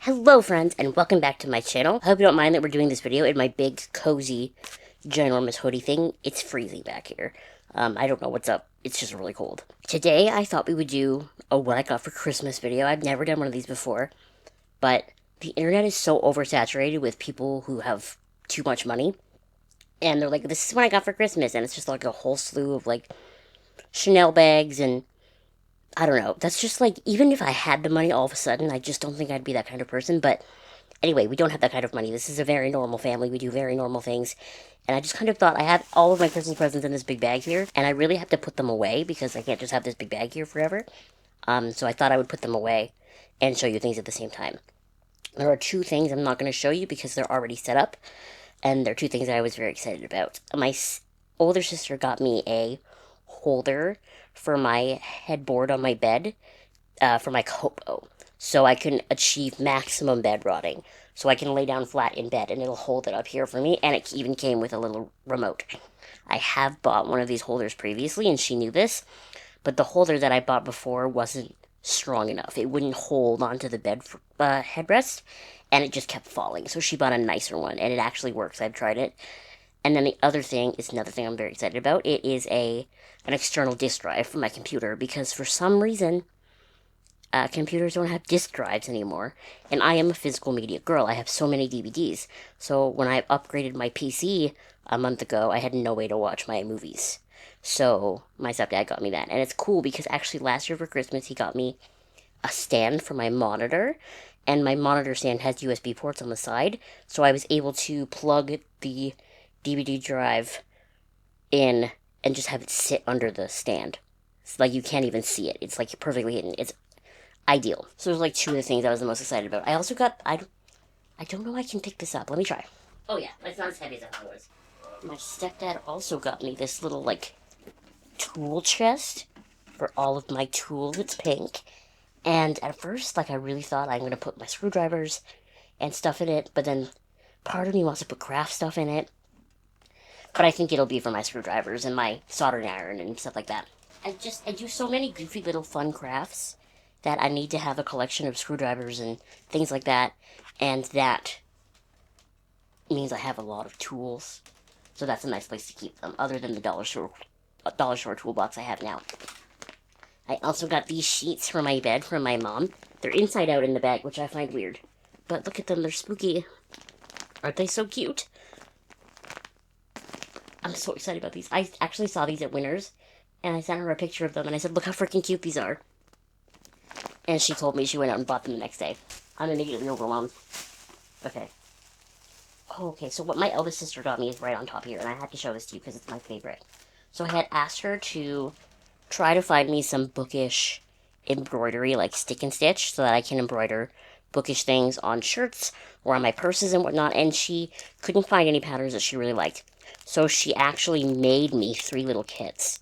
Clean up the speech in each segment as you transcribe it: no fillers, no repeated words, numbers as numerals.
Hello friends, and welcome back to my channel. I hope you don't mind that we're doing this video in my big, cozy, ginormous hoodie thing. It's freezing back here. I don't know what's up. It's just really cold. Today, I thought we would do a what I got for Christmas video. I've never done one of these before, but the internet is so oversaturated with people who have too much money, and they're like, this is what I got for Christmas, and it's just like a whole slew of like Chanel bags and I don't know. That's just like, even if I had the money all of a sudden, I just don't think I'd be that kind of person, but anyway, we don't have that kind of money. This is a very normal family. We do very normal things. And I just kind of thought I have all of my Christmas presents in this big bag here, and I really have to put them away because I can't just have this big bag here forever. So I thought I would put them away and show you things at the same time. There are two things I'm not going to show you because they're already set up, and they're two things that I was very excited about. My older sister got me a holder for my headboard on my bed for my Kobo, so I can achieve maximum bed rotting. So I can lay down flat in bed and it'll hold it up here for me, and it even came with a little remote. I have bought one of these holders previously, and she knew this, but the holder that I bought before wasn't strong enough. It wouldn't hold onto the bed headrest, and it just kept falling. So she bought a nicer one, and it actually works. I've tried it. And then the other thing is another thing I'm very excited about. It is an external disk drive for my computer because for some reason computers don't have disk drives anymore, and I am a physical media girl. I have so many DVDs. So when I upgraded my PC a month ago, I had no way to watch my movies. So my stepdad got me that, and it's cool because actually last year for Christmas he got me a stand for my monitor, and my monitor stand has USB ports on the side, so I was able to plug the DVD drive in and just have it sit under the stand. It's like you can't even see it. It's like perfectly hidden. It's ideal. So there's like two of the things I was the most excited about. I also got I don't know I can pick this up. Let me try. Oh yeah, it's not as heavy as I thought it was. My stepdad also got me this little like tool chest for all of my tools. It's pink. And at first, like I really thought I'm gonna put my screwdrivers and stuff in it, but then part of me wants to put craft stuff in it. But I think it'll be for my screwdrivers and my soldering iron and stuff like that. I do so many goofy little fun crafts that I need to have a collection of screwdrivers and things like that, and that means I have a lot of tools. So that's a nice place to keep them, other than the dollar store toolbox I have now. I also got these sheets for my bed from my mom. They're inside out in the bag, which I find weird. But look at them, they're spooky. Aren't they so cute? I'm so excited about these. I actually saw these at Winners, and I sent her a picture of them, and I said, look how freaking cute these are. And she told me she went out and bought them the next day. I'm immediately overwhelmed. Okay. Oh, okay, so what my eldest sister got me is right on top here, and I had to show this to you because it's my favorite. So I had asked her to try to find me some bookish embroidery, like stick and stitch, so that I can embroider bookish things on shirts or on my purses and whatnot, and she couldn't find any patterns that she really liked. So she actually made me 3 little kits.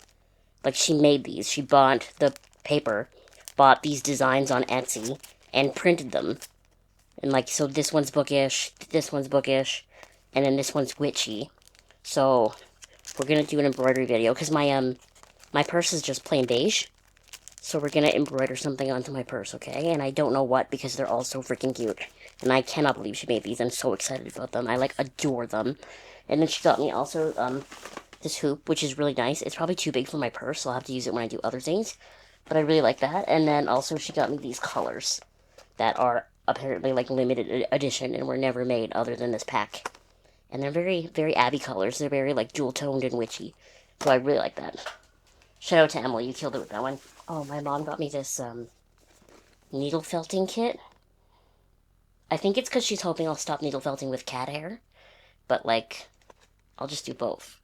Like, she made these. She bought the paper, bought these designs on Etsy, and printed them. And, like, so this one's bookish, and then this one's witchy. So, we're gonna do an embroidery video, because my purse is just plain beige. So we're gonna embroider something onto my purse, okay? And I don't know what, because they're all so freaking cute. And I cannot believe she made these. I'm so excited about them. I, like, adore them. And then she got me also, this hoop, which is really nice. It's probably too big for my purse, so I'll have to use it when I do other things. But I really like that. And then also she got me these colors that are apparently, like, limited edition and were never made other than this pack. And they're very, very Abby colors. They're very, like, jewel-toned and witchy. So I really like that. Shout out to Emily, you killed it with that one. Oh, my mom got me this, needle felting kit. I think it's because she's hoping I'll stop needle felting with cat hair. But, like, I'll just do both.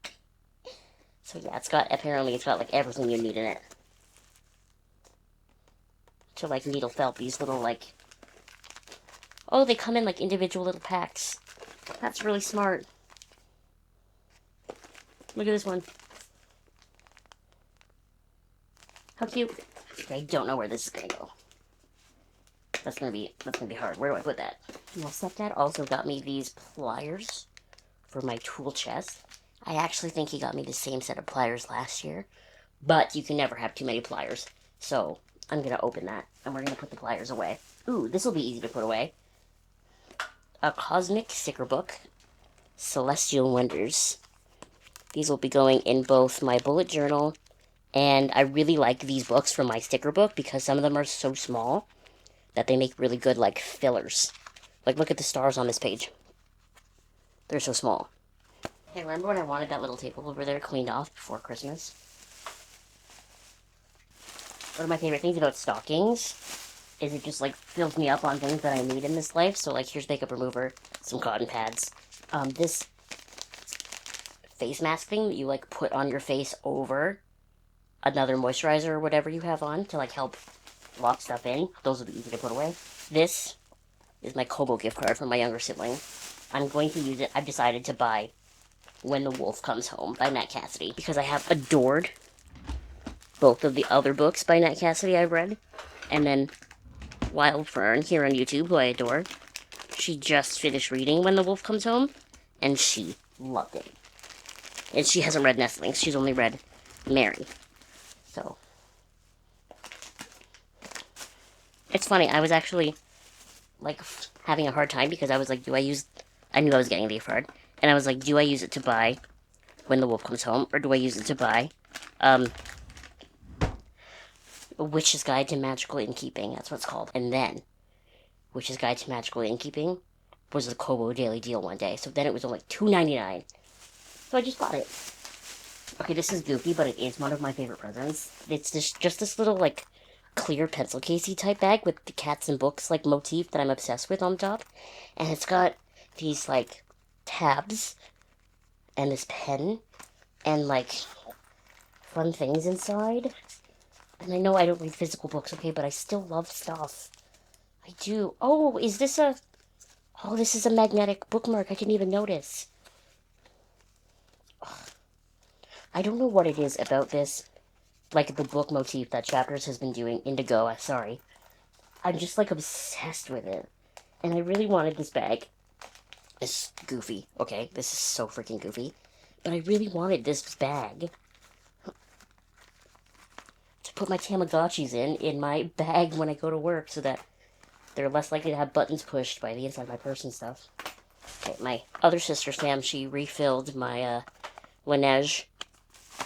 So yeah, apparently it's got, like, everything you need in it. To, like, needle felt these little, like... Oh, they come in, like, individual little packs. That's really smart. Look at this one. How cute. I don't know where this is gonna go. That's gonna be hard. Where do I put that? My stepdad also got me these pliers for my tool chest. I actually think he got me the same set of pliers last year, but you can never have too many pliers. So I'm gonna open that, and we're gonna put the pliers away. Ooh, this will be easy to put away. a cosmic sticker book, Celestial Wonders. These will be going in both my bullet journal, and I really like these books from my sticker book because some of them are so small that they make really good, like, fillers. Like, look at the stars on this page. They're so small. Hey, remember when I wanted that little table over there cleaned off before Christmas? One of my favorite things about stockings is it just, like, fills me up on things that I need in this life. So, like, here's makeup remover, some cotton pads. This face mask thing that you, like, put on your face over another moisturizer or whatever you have on to, like, help lock stuff in. Those will be easy to put away. This is my Kobo gift card from my younger sibling. I'm going to use it. I've decided to buy When the Wolf Comes Home by Nat Cassidy because I have adored both of the other books by Nat Cassidy I've read. And then Wild Fern here on YouTube, who I adore. She just finished reading When the Wolf Comes Home, and she loved it. And she hasn't read Nestlings. She's only read Mary. So it's funny. I was actually like having a hard time because I was like, I knew I was getting the gift card, and I was like, do I use it to buy When the Wolf Comes Home, or do I use it to buy A Witch's Guide to Magical Innkeeping? That's what it's called. And then Witch's Guide to Magical Innkeeping was the Kobo Daily Deal one day. So then it was only $2.99. So I just bought it. Okay, this is goofy, but it is one of my favorite presents. It's just this little, like, clear pencil casey type bag with the cats and books, like, motif that I'm obsessed with on top. And it's got these, like, tabs and this pen and, like, fun things inside. And I know I don't read physical books, okay, but I still love stuff. I do. Oh, this is a magnetic bookmark. I didn't even notice. Ugh. I don't know what it is about this, like the book motif that Chapters has been doing. Indigo, sorry. I'm just, like, obsessed with it. And I really wanted this bag. It's goofy, okay? This is so freaking goofy. But I really wanted this bag to put my Tamagotchis in my bag when I go to work so that they're less likely to have buttons pushed by the inside of my purse and stuff. Okay, my other sister, Sam, she refilled my Laneige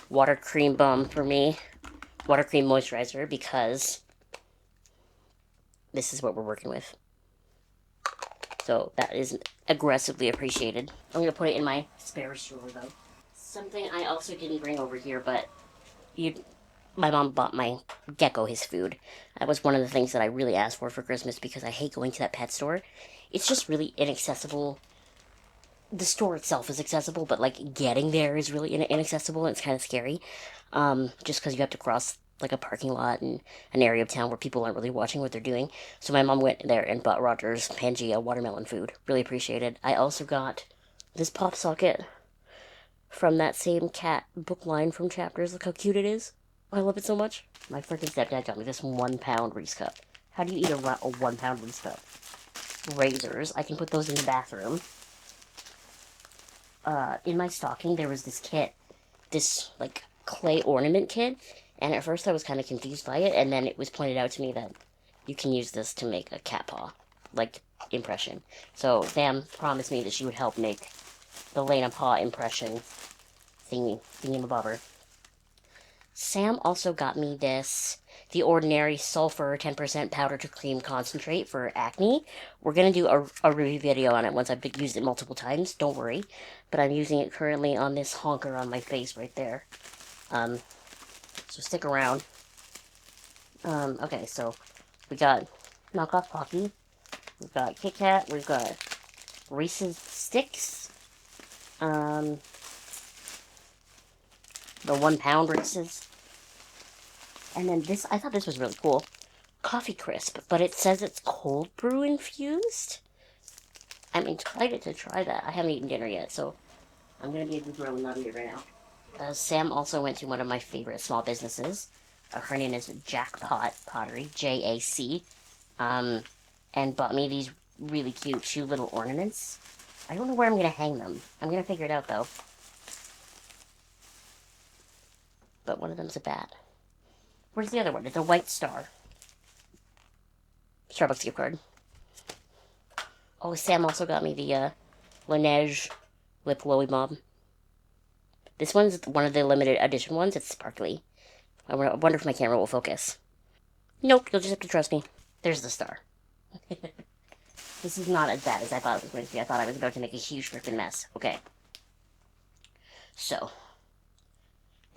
water cream balm for me. Water cream moisturizer, because this is what we're working with. So that is aggressively appreciated. I'm going to put it in my spare drawer, though. Something I also didn't bring over here, but my mom bought my gecko his food. That was one of the things that I really asked for Christmas because I hate going to that pet store. It's just really inaccessible. The store itself is accessible, but, like, getting there is really inaccessible, and it's kind of scary. Just because you have to cross, like, a parking lot and an area of town where people aren't really watching what they're doing. So my mom went there and bought Roger's Pangea watermelon food. Really appreciated. I also got this pop socket from that same cat book line from Chapters. Look how cute it is. I love it so much. My freaking stepdad got me this 1 pound Reese cup. How do you eat a 1 pound Reese cup? Razors. I can put those in the bathroom. In my stocking, there was this kit. This, like, clay ornament kit. And at first I was kind of confused by it. And then it was pointed out to me that you can use this to make a cat paw, like, impression. So Sam promised me that she would help make the Lena paw impression thingy-mabobber. Sam also got me this The Ordinary Sulfur 10% Powder to Cream Concentrate for acne. We're going to do a review video on it once I've used it multiple times. Don't worry. But I'm using it currently on this honker on my face right there. So stick around. Okay, so we got Knockoff Pocky. We've got Kit Kat. We've got Reese's Sticks. The 1 pound Reese's. And then this, I thought this was really cool. Coffee Crisp, but it says it's cold brew infused. I'm excited to try that. I haven't eaten dinner yet, so I'm going to be able to grow another eat right now. Sam also went to one of my favorite small businesses. Her name is Jackpot Pottery, J-A-C, and bought me these really cute little ornaments. I don't know where I'm going to hang them. I'm going to figure it out, though. But one of them's a bat. Where's the other one? It's a white star. Starbucks gift card. Oh, Sam also got me the Laneige Lip Glowy Bomb. This one's one of the limited edition ones. It's sparkly. I wonder if my camera will focus. Nope, you'll just have to trust me. There's the star. This is not as bad as I thought it was going to be. I thought I was about to make a huge freaking mess. Okay. So,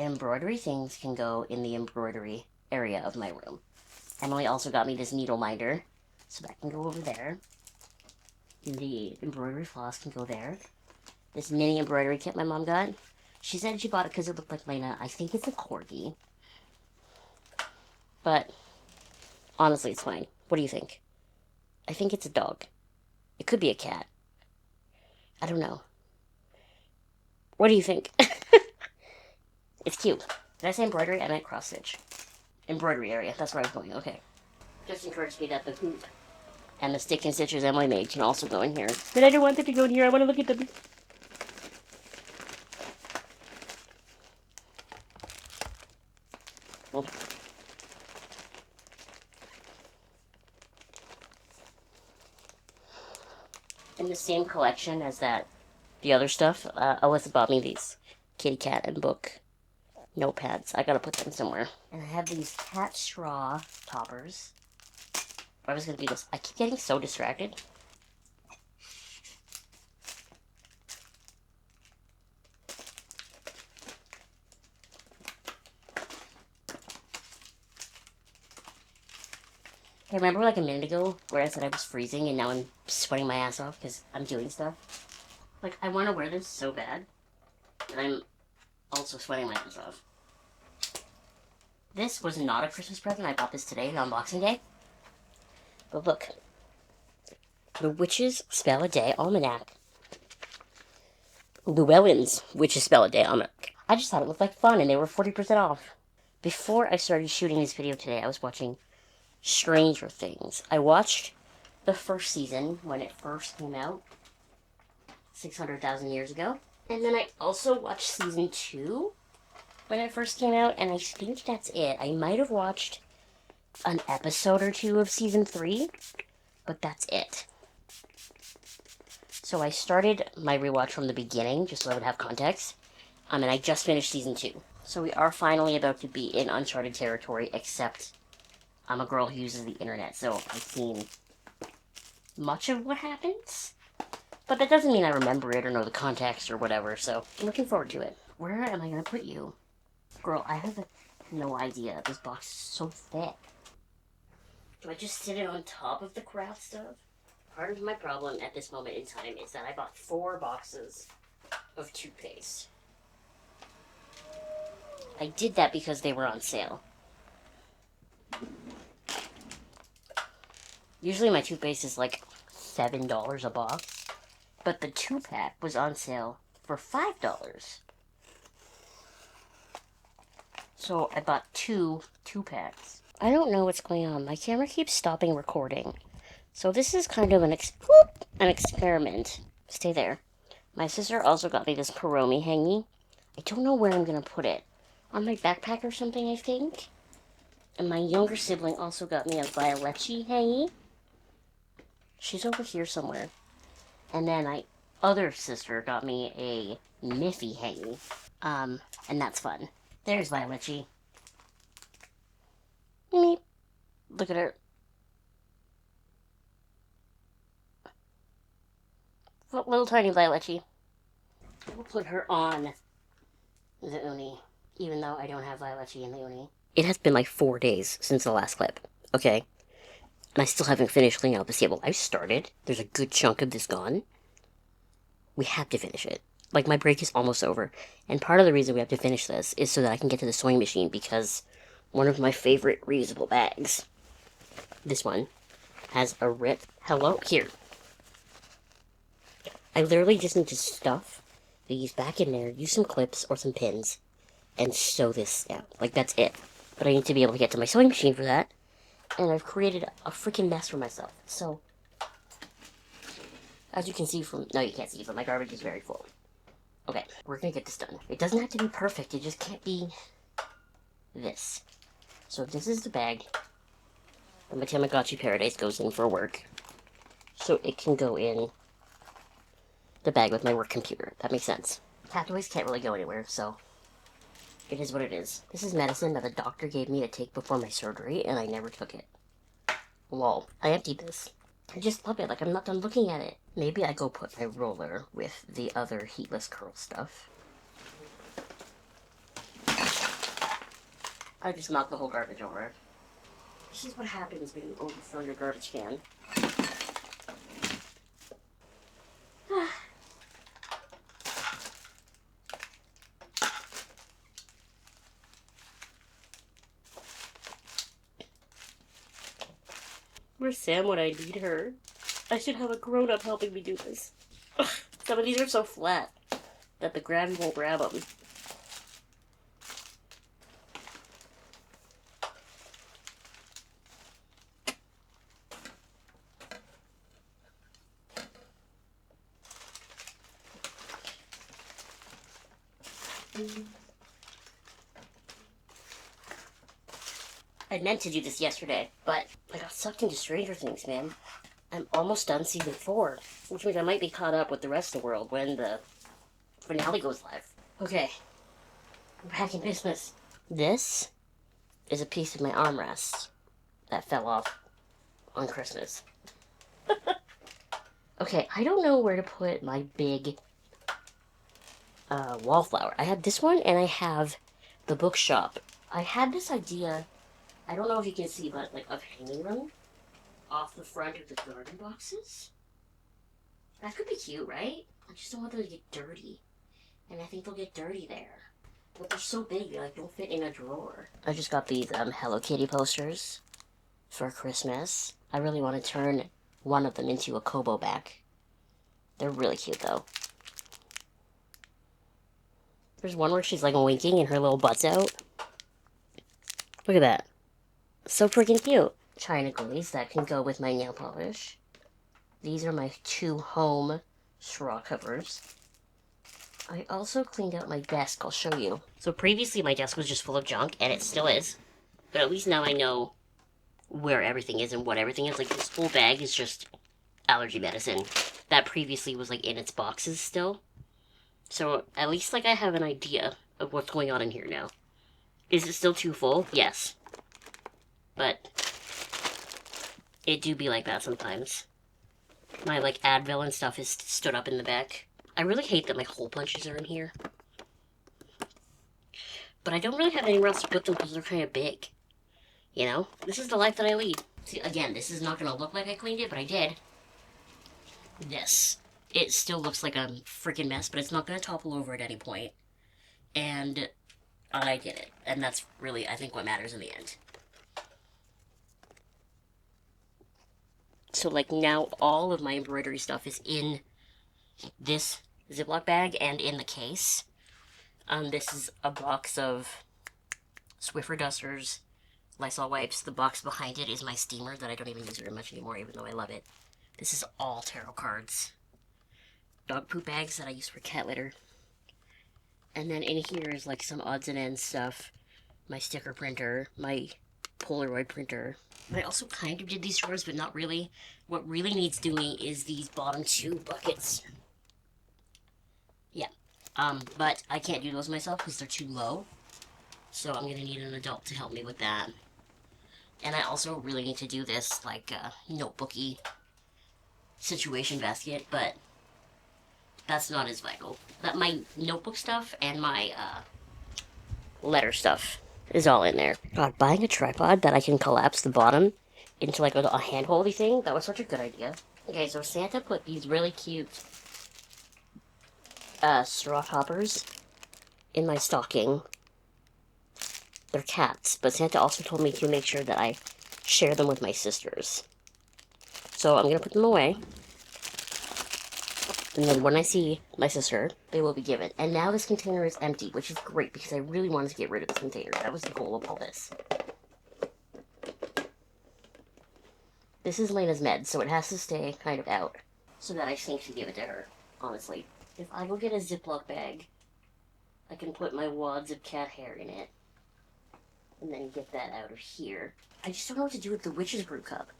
embroidery things can go in the embroidery area of my room. Emily also got me this needle minder, so that can go over there. The embroidery floss can go there. This mini embroidery kit my mom got. She said she bought it because it looked like Lena. I think it's a corgi. But, honestly, it's fine. What do you think? I think it's a dog. It could be a cat. I don't know. What do you think? It's cute. Did I say embroidery? I meant cross stitch. Embroidery area. That's where I was going. Okay. Just encouraged me that the hoop and the stick and stitches Emily made can also go in here. But I don't want them to go in here. I want to look at them. Well, in the same collection as the other stuff, Alyssa bought me these kitty cat and book notepads. I gotta put them somewhere. And I have these cat straw toppers. I was gonna do this. I keep getting so distracted. I remember like a minute ago where I said I was freezing and now I'm sweating my ass off because I'm doing stuff. Like, I want to wear this so bad, and I'm also sweating my ass off. This was not a Christmas present. I bought this today on Boxing Day. But look. The Witch's Spell a Day Almanac. Llewellyn's Witch's Spell a Day Almanac. I just thought it looked like fun, and they were 40% off. Before I started shooting this video today, I was watching Stranger Things. I watched the first season when it first came out, 600,000 years ago. And then I also watched season 2 when it first came out, and I think that's it. I might have watched an episode or two of season 3, but that's it. So I started my rewatch from the beginning, just so I would have context. And I just finished season 2. So we are finally about to be in uncharted territory, except I'm a girl who uses the internet, so I've seen much of what happens. But that doesn't mean I remember it or know the context or whatever, so I'm looking forward to it. Where am I going to put you? Girl, I have no idea. This box is so thick. Do I just sit it on top of the craft stuff? Part of my problem at this moment in time is that I bought 4 boxes of toothpaste. I did that because they were on sale. Usually my toothpaste is like $7 a box, but the 2-pack was on sale for $5. So I bought 2-packs. I don't know what's going on. My camera keeps stopping recording. So this is kind of an experiment. Stay there. My sister also got me this Kuromi hangy. I don't know where I'm going to put it. On my backpack or something, I think. And my younger sibling also got me a Violetti hangy. She's over here somewhere. And then my other sister got me a Miffy hangy. And that's fun. There's Violetti. Meep. Look at her. Little tiny Violetti. We'll put her on the uni, even though I don't have Violetti in the uni. It has been like 4 days since the last clip, okay? And I still haven't finished cleaning out the table. I've started. There's a good chunk of this gone. We have to finish it. Like, my break is almost over. And part of the reason we have to finish this is so that I can get to the sewing machine, because one of my favorite reusable bags, this one, has a rip. Hello? Here. I literally just need to stuff these back in there, use some clips or some pins, and sew this down. Like, that's it. But I need to be able to get to my sewing machine for that. And I've created a freaking mess for myself. So, as you can see from... No, you can't see, but my garbage is very full. Okay, we're gonna get this done. It doesn't have to be perfect. It just can't be this. So this is the bag that my Tamagotchi Paradise goes in for work. so it can go in the bag with my work computer. That makes sense. Cat toys can't really go anywhere, so it is what it is. This is medicine that the doctor gave me to take before my surgery, and I never took it. Lol. I emptied this. I just love it. Like, I'm not done looking at it. Maybe I go put my roller with the other heatless curl stuff. I just knocked the whole garbage over. This is what happens when you overfill your garbage can. Where's Sam when I need her? I should have a grown-up helping me do this. Ugh, some of these are so flat that the grabby won't grab them. I meant to do this yesterday, but I got sucked into Stranger Things, man. I'm almost done season 4, which means I might be caught up with the rest of the world when the finale goes live. Okay, we're back in business. This is a piece of my armrest that fell off on Christmas. Okay, I don't know where to put my big wallflower. I have this one, and I have the bookshop. I had this idea, I don't know if you can see, but like of hanging them off the front of the garden boxes. That could be cute, right? I just don't want them to get dirty. And I think they'll get dirty there. But they're so big, they like don't fit in a drawer. I just got these Hello Kitty posters for Christmas. I really want to turn one of them into a Kobo bag. They're really cute though. There's one where she's like winking and her little butt's out. Look at that. So freaking cute. China glaze that can go with my nail polish. These are my 2 home straw covers. I also cleaned out my desk. I'll show you. So previously my desk was just full of junk, and it still is. But at least now I know where everything is and what everything is. Like, this whole bag is just allergy medicine. That previously was like in its boxes still. So at least like I have an idea of what's going on in here now. Is it still too full? Yes. But it do be like that sometimes. My like Advil and stuff is stood up in the back. I really hate that my hole punches are in here. But I don't really have anywhere else to put them because they're kind of big. You know? This is the life that I lead. See, again, this is not going to look like I cleaned it, but I did. This. It still looks like a freaking mess, but it's not going to topple over at any point. And I did it. And that's really, I think, what matters in the end. So, like, now all of my embroidery stuff is in this Ziploc bag and in the case. This is a box of Swiffer dusters, Lysol wipes. The box behind it is my steamer that I don't even use very much anymore, even though I love it. This is all tarot cards. Dog poop bags that I use for cat litter. And then in here is like some odds and ends stuff. My sticker printer, my Polaroid printer. I also kind of did these drawers, but not really. What really needs doing is these bottom 2 buckets. Yeah. But I can't do those myself because they're too low. So I'm going to need an adult to help me with that. And I also really need to do this, like, notebooky situation basket, but that's not as vital. That my notebook stuff and my, letter stuff is all in there. God, buying a tripod that I can collapse the bottom into, like, a hand-holdy thing, that was such a good idea. Okay, so Santa put these really cute, straw toppers in my stocking. They're cats, but Santa also told me to make sure that I share them with my sisters. So I'm going to put them away. And then when I see my sister, they will be given. And now this container is empty, which is great because I really wanted to get rid of this container. That was the goal of all this. This is Lena's med, so it has to stay kind of out so that I think to give it to her, honestly. If I go get a Ziploc bag, I can put my wads of cat hair in it. And then get that out of here. I just don't know what to do with the Witch's Brew cup.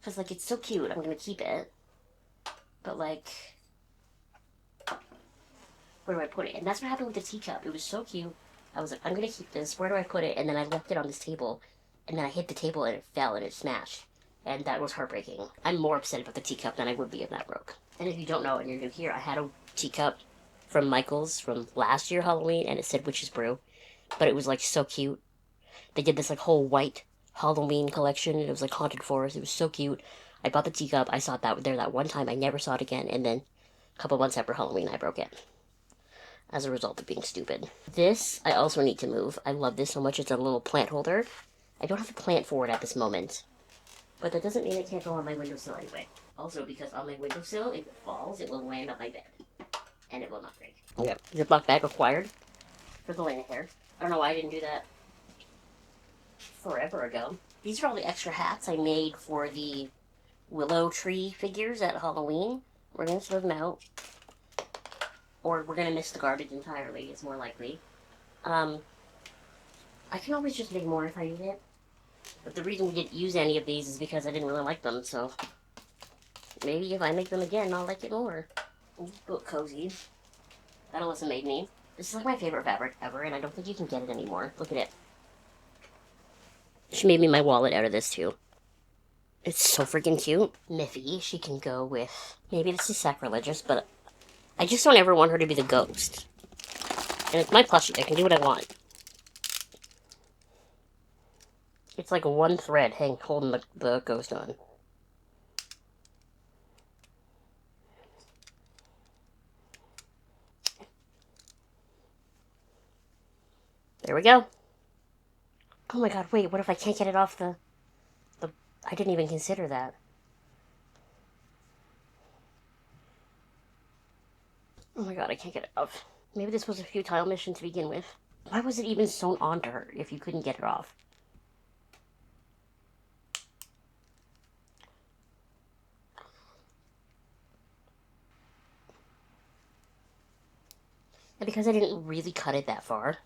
Because, like, it's so cute. I'm going to keep it. But, like, where do I put it? And that's what happened with the teacup. It was so cute. I was like, I'm going to keep this. Where do I put it? And then I left it on this table. And then I hit the table and it fell and it smashed. And that was heartbreaking. I'm more upset about the teacup than I would be if that broke. And if you don't know and you're new here, I had a teacup from Michael's from last year Halloween, and it said Witch's Brew. But it was, like, so cute. They did this, like, whole white Halloween collection, and it was, like, Haunted Forest. It was so cute. I bought the teacup. I saw it there that one time. I never saw it again. And then a couple months after Halloween, I broke it as a result of being stupid. This, I also need to move. I love this so much. It's a little plant holder. I don't have a plant for it at this moment. But that doesn't mean it can't go on my windowsill anyway. Also, because on my windowsill, if it falls, it will land on my bed. And it will not break. Okay. Ziploc bag required for the Lena hair. I don't know why I didn't do that forever ago. These are all the extra hats I made for the willow tree figures at Halloween. We're going to throw them out. Or we're going to miss the garbage entirely, it's more likely. I can always just make more if I need it. But the reason we didn't use any of these is because I didn't really like them, so maybe if I make them again, I'll like it more. Book cozy. That Alyssa made me. This is like my favorite fabric ever, and I don't think you can get it anymore. Look at it. She made me my wallet out of this, too. It's so freaking cute. Miffy, she can go with... Maybe this is sacrilegious, but I just don't ever want her to be the ghost. And it's my plushie. I can do what I want. It's like one thread holding the ghost on. There we go. Oh my god, wait, what if I can't get it off the... I didn't even consider that. Oh my god, I can't get it off. Maybe this was a futile mission to begin with. Why was it even sewn onto her if you couldn't get it off? And because I didn't really cut it that far,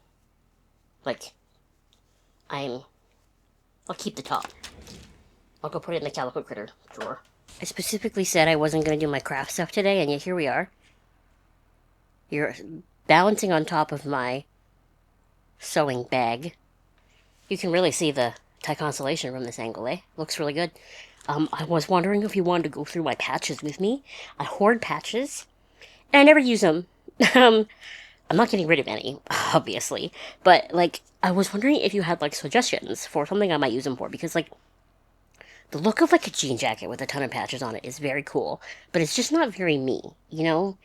like, I'll keep the top. I'll go put it in the Calico Critter drawer. I specifically said I wasn't going to do my craft stuff today, and yet here we are. You're balancing on top of my sewing bag. You can really see the Thai constellation from this angle, eh? Looks really good. I was wondering if you wanted to go through my patches with me. I hoard patches, and I never use them. I'm not getting rid of any, obviously. But, like, I was wondering if you had, like, suggestions for something I might use them for. Because, like, the look of, like, a jean jacket with a ton of patches on it is very cool. But it's just not very me, you know?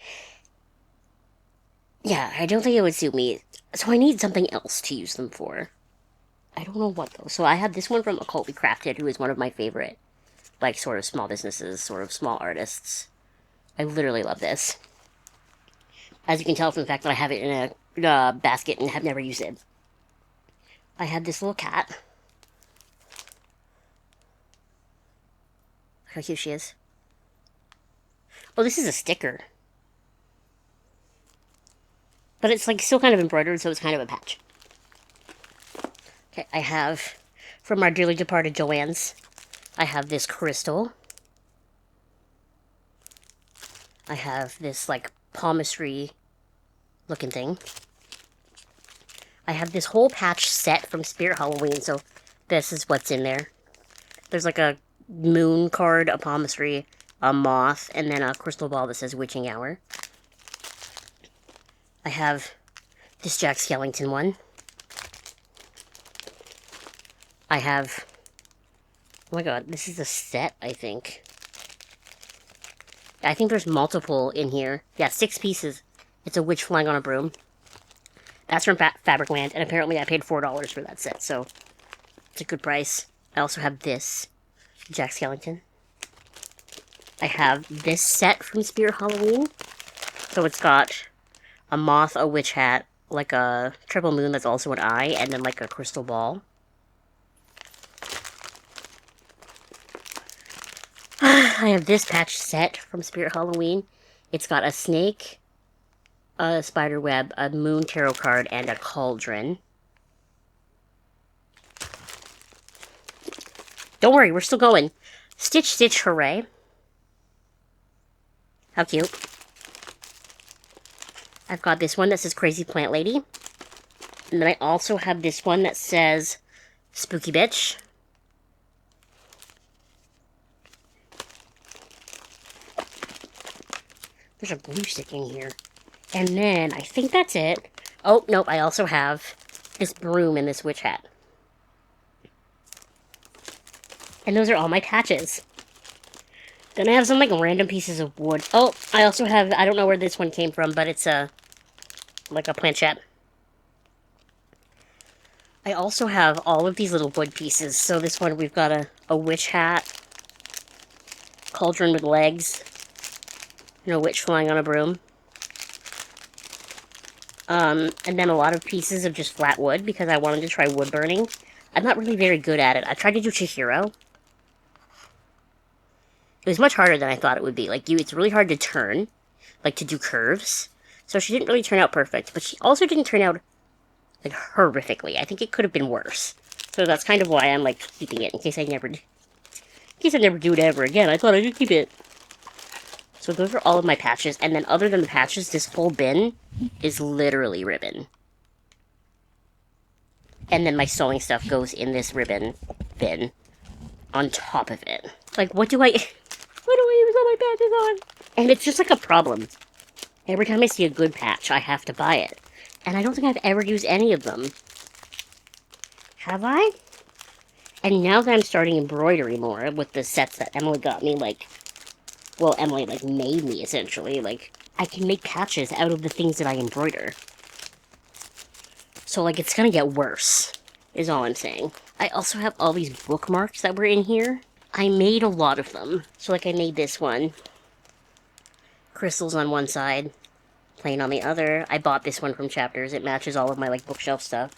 Yeah, I don't think it would suit me. So I need something else to use them for. I don't know what, though. So I have this one from Occultly Crafted, who is one of my favorite, like, sort of small businesses, sort of small artists. I literally love this. As you can tell from the fact that I have it in a basket and have never used it. I have this little cat. Look how cute she is. Oh, this is a sticker. But it's, like, still kind of embroidered, so it's kind of a patch. Okay, I have, from our dearly departed Joanne's, I have this crystal. I have this, like, palmistry looking thing. I have this whole patch set from Spirit Halloween, so this is what's in there. There's, like, a moon card, a palmistry, a moth, and then a crystal ball that says Witching Hour. I have this Jack Skellington one. I have... Oh my god, this is a set, I think. I think there's multiple in here. Yeah, 6 pieces. It's a witch flying on a broom. That's from Fabricland, and apparently I paid $4 for that set, so it's a good price. I also have this Jack Skellington. I have this set from Spirit Halloween. So it's got a moth, a witch hat, like a triple moon that's also an eye, and then like a crystal ball. I have this patch set from Spirit Halloween. It's got a snake, a spider web, a moon tarot card, and a cauldron. Don't worry, we're still going. Stitch, Stitch, hooray. How cute. I've got this one that says Crazy Plant Lady. And then I also have this one that says Spooky Bitch. There's a glue stick in here. And then, I think that's it. Oh, nope, I also have this broom and this witch hat. And those are all my patches. Then I have some, like, random pieces of wood. Oh, I also have, I don't know where this one came from, but it's like a planchette. I also have all of these little wood pieces. So this one, we've got a witch hat, cauldron with legs, and a witch flying on a broom. And then a lot of pieces of just flat wood, because I wanted to try wood burning. I'm not really very good at it. I tried to do Chihiro. It was much harder than I thought it would be. Like, it's really hard to turn, like, to do curves. So she didn't really turn out perfect, but she also didn't turn out, like, horrifically. I think it could have been worse. So that's kind of why I'm, like, keeping it, in case I never do it ever again. I thought I could keep it. So those are all of my patches, and then other than the patches, this whole bin is literally ribbon. And then my sewing stuff goes in this ribbon bin on top of it. Like, what do I use all my patches on? And it's just like a problem. Every time I see a good patch, I have to buy it. And I don't think I've ever used any of them. Have I? And now that I'm starting embroidery more with the sets that Emily got me, like, well, Emily, like, made me, essentially. Like, I can make patches out of the things that I embroider. So, like, it's gonna get worse, is all I'm saying. I also have all these bookmarks that were in here. I made a lot of them. So, like, I made this one. Crystals on one side, plain on the other. I bought this one from Chapters. It matches all of my, like, bookshelf stuff.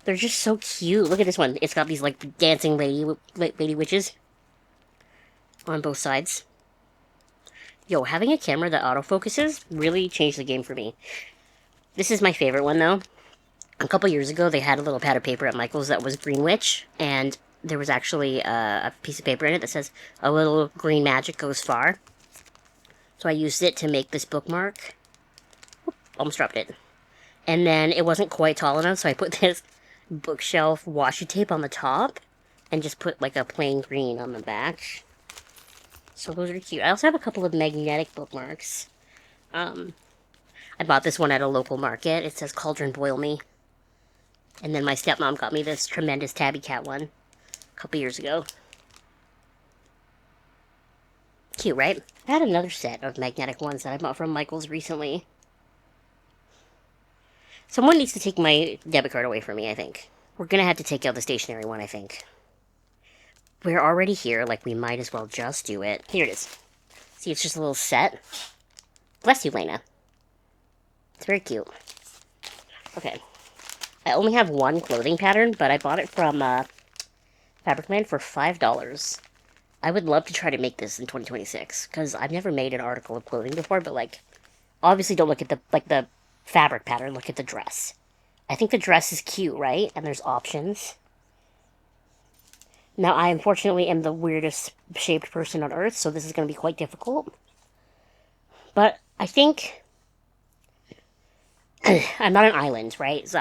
They're just so cute. Look at this one. It's got these, like, dancing lady witches on both sides. Yo, having a camera that autofocuses really changed the game for me. This is my favorite one, though. A couple years ago, they had a little pad of paper at Michael's that was Green Witch, and there was actually a piece of paper in it that says, "A little green magic goes far." So I used it to make this bookmark. Oop, almost dropped it. And then it wasn't quite tall enough, so I put this bookshelf washi tape on the top, and just put, like, a plain green on the back. So those are cute. I also have a couple of magnetic bookmarks. I bought this one at a local market. It says Cauldron Boil Me. And then my stepmom got me this tremendous Tabby Cat one a couple years ago. Cute, right? I had another set of magnetic ones that I bought from Michael's recently. Someone needs to take my debit card away from me, I think. We're gonna have to take out the stationery one, I think. We're already here, like, we might as well just do it. Here it is. See, it's just a little set. Bless you, Lena. It's very cute. Okay. I only have one clothing pattern, but I bought it from Fabric Man for $5. I would love to try to make this in 2026, because I've never made an article of clothing before, but, like, obviously don't look at the fabric pattern, look at the dress. I think the dress is cute, right? And there's options. Now, I unfortunately am the weirdest shaped person on earth, so this is going to be quite difficult. But I think I'm not an island, right? So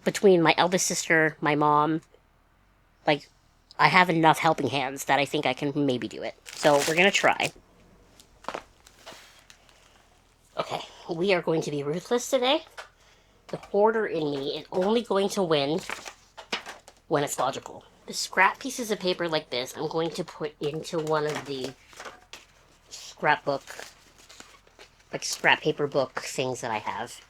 between my eldest sister, my mom, like, I have enough helping hands that I think I can maybe do it. So we're going to try. Okay, we are going to be ruthless today. The hoarder in me is only going to win when it's logical. The scrap pieces of paper like this, I'm going to put into one of the scrapbook, like, scrap paper book things that I have.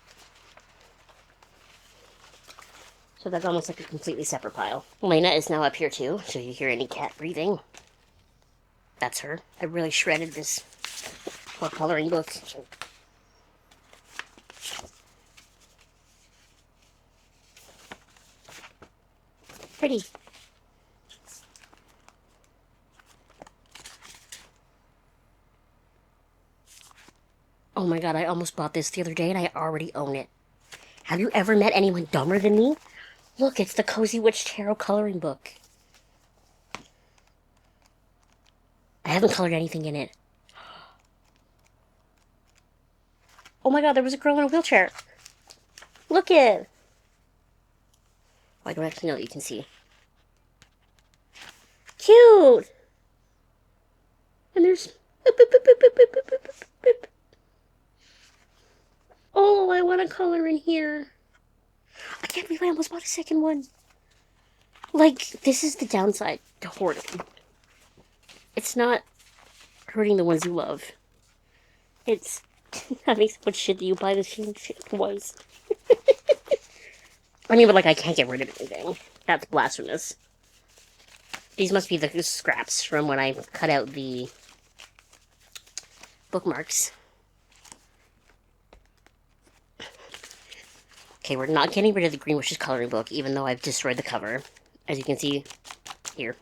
So that's almost like a completely separate pile. Lena is now up here too, so you hear any cat breathing. That's her. I really shredded this poor coloring book. Pretty. Oh my god, I almost bought this the other day and I already own it. Have you ever met anyone dumber than me? Look, it's the Cozy Witch Tarot coloring book. I haven't colored anything in it. Oh my god, there was a girl in a wheelchair. Look it. I don't actually know what you can see. Cute! And there's... Oh, I want to color in here. I can't believe I almost bought a second one. Like, this is the downside to hoarding. It's not hurting the ones you love. It's having so much shit that you buy this shit twice. I mean, but like, I can't get rid of anything. That's blasphemous. These must be the scraps from when I cut out the bookmarks. Okay, we're not getting rid of the Green Wishes coloring book, even though I've destroyed the cover. As you can see here.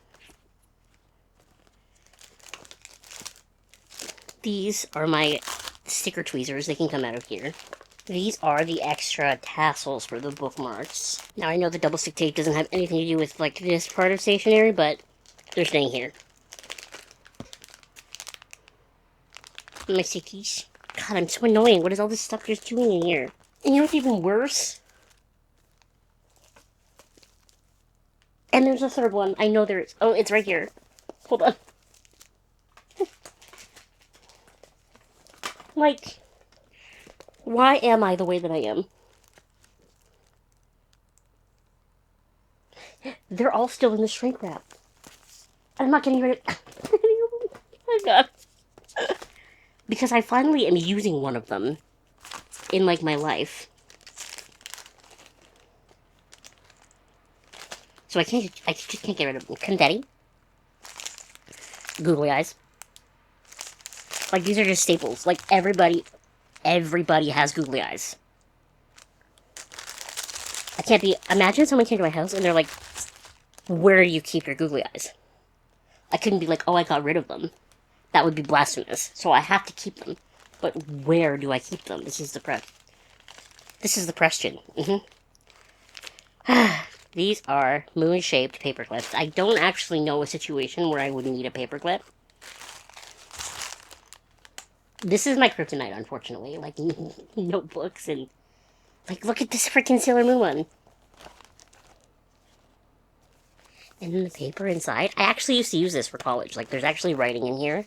These are my sticker tweezers. They can come out of here. These are the extra tassels for the bookmarks. Now, I know the double stick tape doesn't have anything to do with, like, this part of stationery, but they're staying here. My stickies. God, I'm so annoying. What is all this stuff just doing in here? And you know what's even worse? And there's a third one. I know there is. Oh, it's right here. Hold on. Like, why am I the way that I am? They're all still in the shrink wrap. I'm not getting rid of... Oh my god. Because I finally am using one of them in, like, my life. So I just can't get rid of them. Confetti. Googly eyes. Like, these are just staples. Like, everybody has googly eyes. I can't be... Imagine someone came to my house and they're like, where do you keep your googly eyes? I couldn't be like, oh, I got rid of them. That would be blasphemous. So I have to keep them. But where do I keep them? This is the question. These are moon-shaped paper clips. I don't actually know a situation where I would need a paper clip. This is my kryptonite, unfortunately. Like, notebooks and... Like, look at this freaking Sailor Moon one. And then the paper inside. I actually used to use this for college. Like, there's actually writing in here.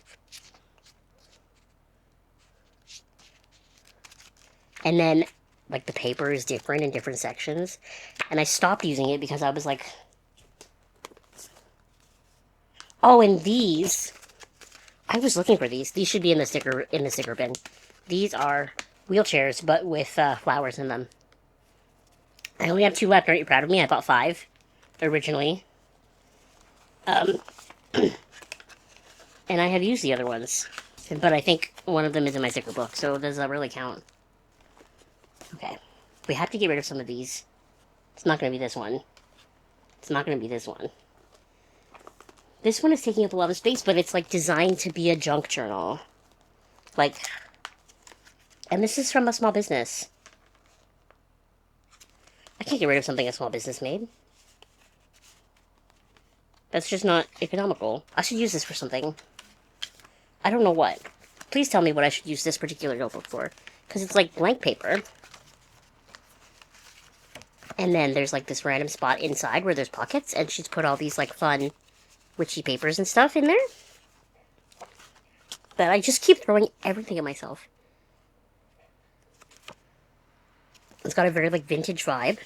And then, like, the paper is different in different sections. And I stopped using it because I was like... Oh, and these... I was looking for these. These should be in the sticker bin. These are wheelchairs, but with flowers in them. I only have 2 left. Aren't you proud of me? I bought 5 originally. And I have used the other ones. But I think one of them is in my sticker book, so does that really count? Okay. We have to get rid of some of these. It's not going to be this one. It's not going to be this one. This one is taking up a lot of space, but it's, like, designed to be a junk journal. Like... And this is from a small business. I can't get rid of something a small business made. That's just not economical. I should use this for something. I don't know what. Please tell me what I should use this particular notebook for. Because it's, like, blank paper. And then there's, like, this random spot inside where there's pockets, and she's put all these, like, fun... witchy papers and stuff in there. But I just keep throwing everything at myself. It's got a very, like, vintage vibe.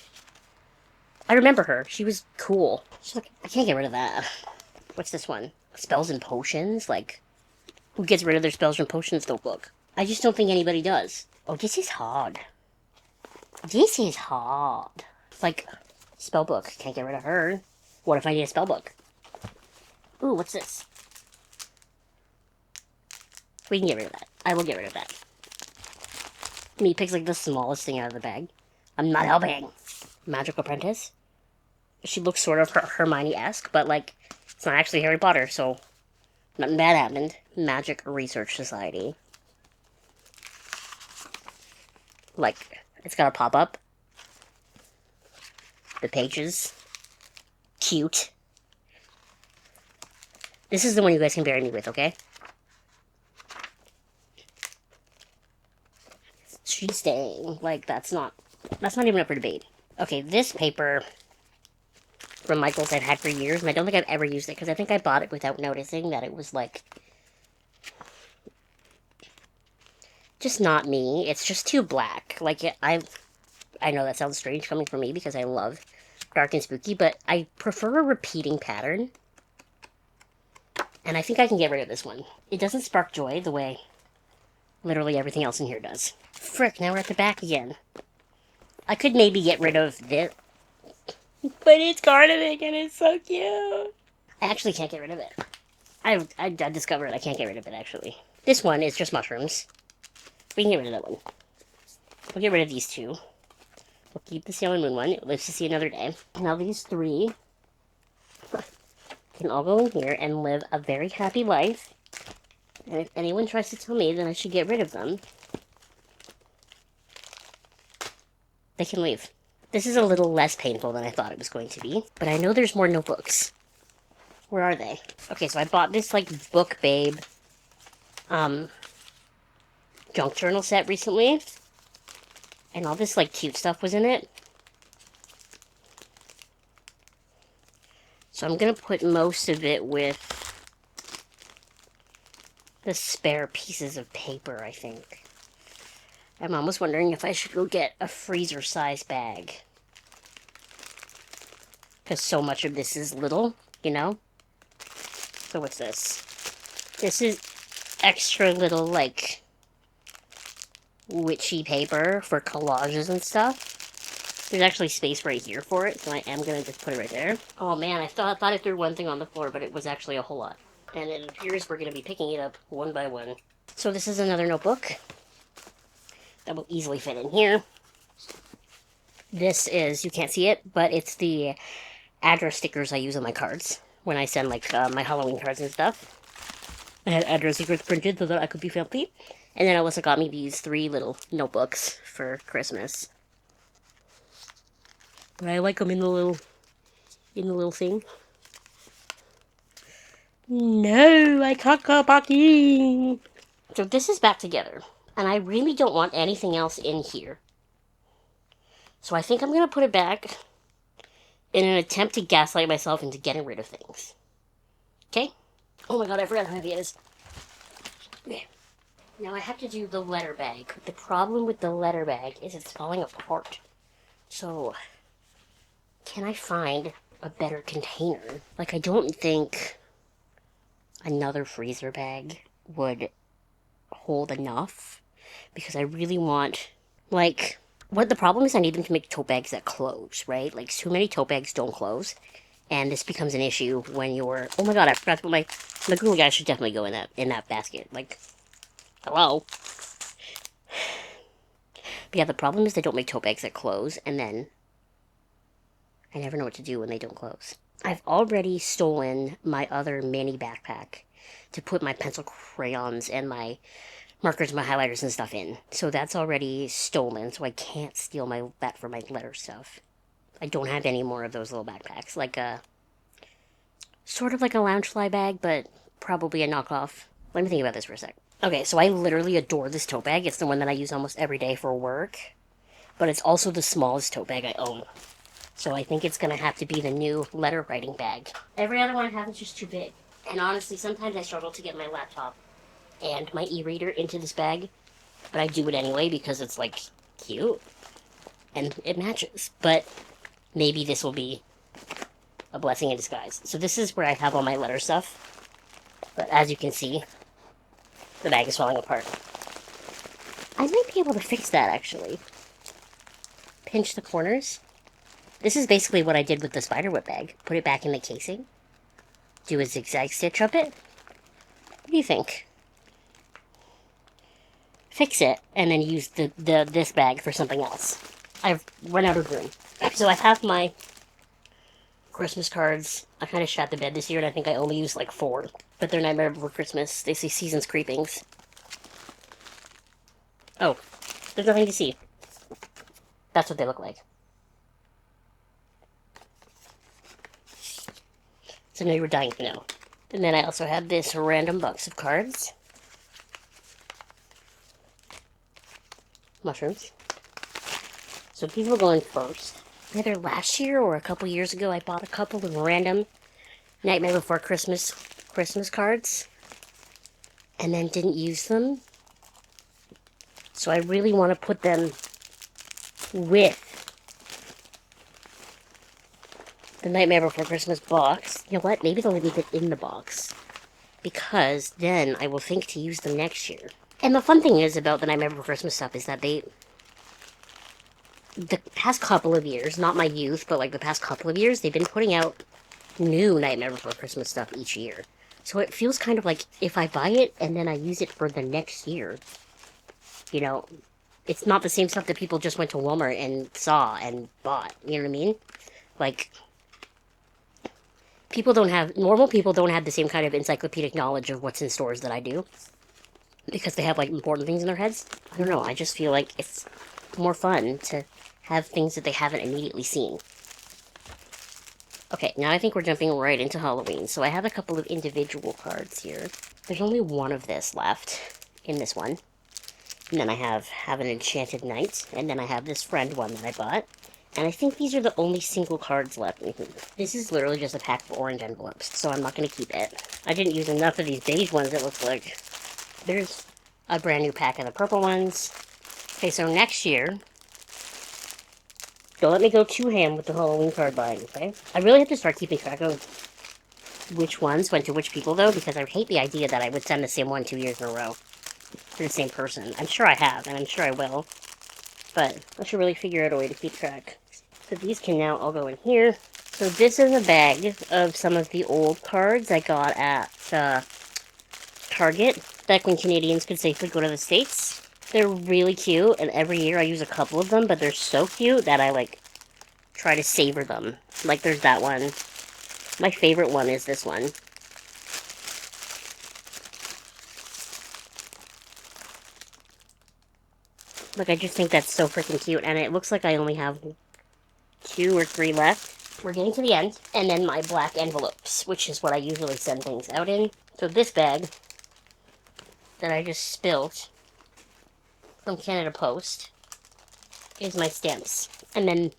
I remember her. She was cool. She's like, I can't get rid of that. What's this one? Spells and Potions? Like, who gets rid of their Spells and Potions notebook? I just don't think anybody does. Oh, this is hard. This is hard. Like, spellbook. Can't get rid of her. What if I need a spellbook? Ooh, what's this? We can get rid of that. I will get rid of that. Me picks like the smallest thing out of the bag. I'm not helping. Magic Apprentice. She looks sort of Hermione-esque, but like, it's not actually Harry Potter, so nothing bad happened. Magic Research Society. Like, it's got a pop-up. The pages. Cute. This is the one you guys can bury me with, okay? she's staying. Like, that's not even up for debate. Okay, this paper from Michael's I've had for years, and I don't think I've ever used it, because I think I bought it without noticing that it was, like, just not me. It's just too black. Like, I know that sounds strange coming from me, because I love dark and spooky, but I prefer a repeating pattern. And I think I can get rid of this one. It doesn't spark joy the way literally everything else in here does. Frick, now we're at the back again. I could maybe get rid of this. But it's gardening and it's so cute. I actually can't get rid of it. I discovered I can't get rid of it, actually. This one is just mushrooms. We can get rid of that one. We'll get rid of these two. We'll keep the Sailor Moon one. It lives to see another day. Now these three can all go in here and live a very happy life. And if anyone tries to tell me that I should get rid of them, they can leave. This is a little less painful than I thought it was going to be, but I know there's more notebooks. Where are they? Okay, so I bought this, like, Book Babe, junk journal set recently, and all this, like, cute stuff was in it. So I'm gonna put most of it with the spare pieces of paper, I think. I'm almost wondering if I should go get a freezer-sized bag. Because so much of this is little, you know? So what's this? This is extra little, like, witchy paper for collages and stuff. There's actually space right here for it, so I am going to just put it right there. Oh man, I thought I threw one thing on the floor, but it was actually a whole lot. And it appears we're going to be picking it up one by one. So this is another notebook that will easily fit in here. This is, you can't see it, but it's the address stickers I use on my cards when I send, like, my Halloween cards and stuff. I had address stickers printed so that I could be filthy. And then Alyssa got me these 3 little notebooks for Christmas. But I like them in the little thing. No, I can't go back in. So this is back together. And I really don't want anything else in here. So I think I'm going to put it back in an attempt to gaslight myself into getting rid of things. Okay? Oh my god, I forgot how heavy it is. Okay. Now I have to do the letter bag. The problem with the letter bag is it's falling apart. So, can I find a better container? Like, I don't think another freezer bag would hold enough. Because I really want, like, what the problem is, I need them to make tote bags that close, right? Like, too many tote bags don't close. And this becomes an issue when you're, oh my god, I forgot to put my Google guys should definitely go in that basket. Like, hello? But yeah, the problem is they don't make tote bags that close, and then I never know what to do when they don't close. I've already stolen my other mini backpack to put my pencil crayons and my markers, my highlighters and stuff in. So that's already stolen, so I can't steal that for my letter stuff. I don't have any more of those little backpacks. Like sort of like a lounge fly bag, but probably a knockoff. Let me think about this for a sec. Okay, so I literally adore this tote bag. It's the one that I use almost every day for work. But it's also the smallest tote bag I own. So I think it's going to have to be the new letter writing bag. Every other one I have is just too big. And honestly, sometimes I struggle to get my laptop and my e-reader into this bag. But I do it anyway because it's, like, cute. And it matches. But maybe this will be a blessing in disguise. So this is where I have all my letter stuff. But as you can see, the bag is falling apart. I might be able to fix that, actually. Pinch the corners. This is basically what I did with the spiderweb bag. Put it back in the casing. Do a zigzag stitch up it. What do you think? Fix it, and then use this bag for something else. I've run out of room. So I have my Christmas cards. I kind of shat the bed this year, and I think I only used like 4. But they're Nightmare Before Christmas. They say Seasons Creepings. Oh, there's nothing to see. That's what they look like. So now you were dying to know. And then I also have this random box of cards. mushrooms. So these will go in first. Either last year or a couple years ago, I bought a couple of random Nightmare Before Christmas cards and then didn't use them. So I really want to put them with the Nightmare Before Christmas box. You know what? Maybe they'll leave it in the box, because then I will think to use them next year. And the fun thing is about the Nightmare Before Christmas stuff is that the past couple of years, not my youth, but like the past couple of years, they've been putting out new Nightmare Before Christmas stuff each year. So it feels kind of like if I buy it and then I use it for the next year, you know, it's not the same stuff that people just went to Walmart and saw and bought. You know what I mean? Like, normal people don't have the same kind of encyclopedic knowledge of what's in stores that I do, because they have like important things in their heads. I don't know, I just feel like it's more fun to have things that they haven't immediately seen. Okay, now I think we're jumping right into Halloween. So I have a couple of individual cards here. There's only one of this left in this one. And then I have an Enchanted Knight, and then I have this friend one that I bought. And I think these are the only single cards left in here. This is literally just a pack of orange envelopes, so I'm not going to keep it. I didn't use enough of these beige ones, it looks like. There's a brand new pack of the purple ones. Okay, so next year, don't let me go too ham with the Halloween card buying, okay? I really have to start keeping track of which ones went to which people, though, because I hate the idea that I would send the same one 2 years in a row to the same person. I'm sure I have, and I'm sure I will, but I should really figure out a way to keep track. So these can now all go in here. So this is a bag of some of the old cards I got at Target, back when Canadians could safely go to the States. They're really cute, and every year I use a couple of them, but they're so cute that I, like, try to savor them. Like, there's that one. My favorite one is this one. Like, I just think that's so freaking cute, and it looks like I only have 2 or 3 left. We're getting to the end, and then my black envelopes, which is what I usually send things out in. So this bag that I just spilled from Canada Post is my stamps. And then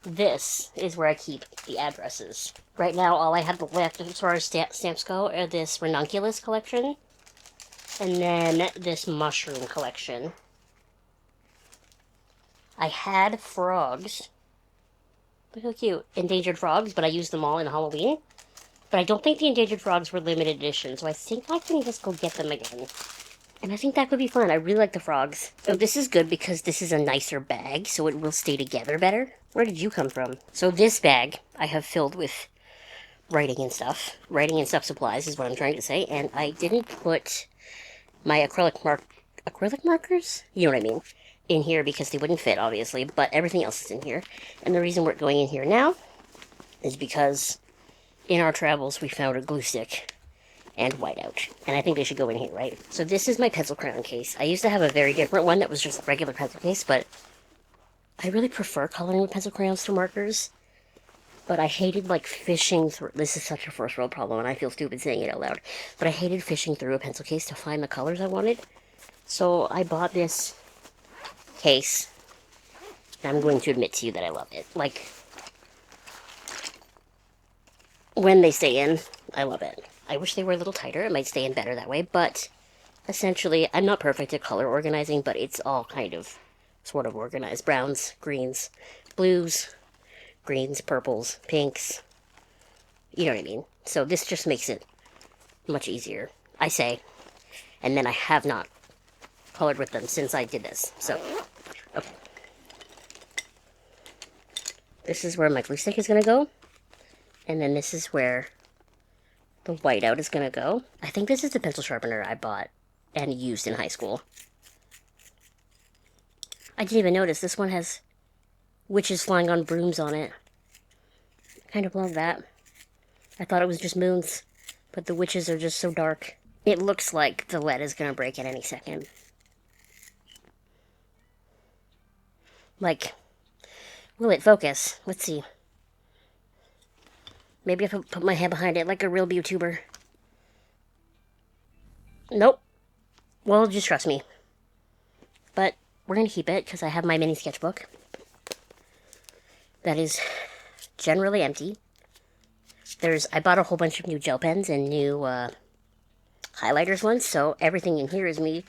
this is where I keep the addresses. Right now, all I have left as far as stamps go are this ranunculus collection, and then this mushroom collection. I had frogs. Look how cute. Endangered frogs, but I used them all in Halloween. But I don't think the endangered frogs were limited edition, so I think I can just go get them again. And I think that could be fun. I really like the frogs. So this is good because this is a nicer bag, so it will stay together better. Where did you come from? So this bag I have filled with writing and stuff. Writing and stuff supplies is what I'm trying to say. And I didn't put my acrylic markers? You know what I mean? In here because they wouldn't fit, obviously. But everything else is in here. And the reason we're going in here now is because in our travels we found a glue stick and whiteout. And I think they should go in here, right? So this is my pencil crayon case. I used to have a very different one that was just a regular pencil case, but I really prefer coloring with pencil crayons to markers. But I hated, like, fishing through... This is such a first world problem, and I feel stupid saying it out loud. But I hated fishing through a pencil case to find the colors I wanted. So I bought this case. And I'm going to admit to you that I love it. Like, when they stay in, I love it. I wish they were a little tighter. It might stay in better that way, but essentially, I'm not perfect at color organizing, but it's all kind of sort of organized. Browns, greens, blues, greens, purples, pinks. You know what I mean? So this just makes it much easier, I say. And then I have not colored with them since I did this. So, okay. This is where my glue stick is going to go. And then this is where the whiteout is going to go. I think this is the pencil sharpener I bought and used in high school. I didn't even notice. This one has witches flying on brooms on it. Kind of love that. I thought it was just moons, but the witches are just so dark. It looks like the lead is going to break at any second. Like, will it focus? Let's see. Maybe if I put my head behind it like a real YouTuber. Nope. Well, just trust me. But we're going to keep it because I have my mini sketchbook that is generally empty. I bought a whole bunch of new gel pens and new highlighters once, so everything in here is me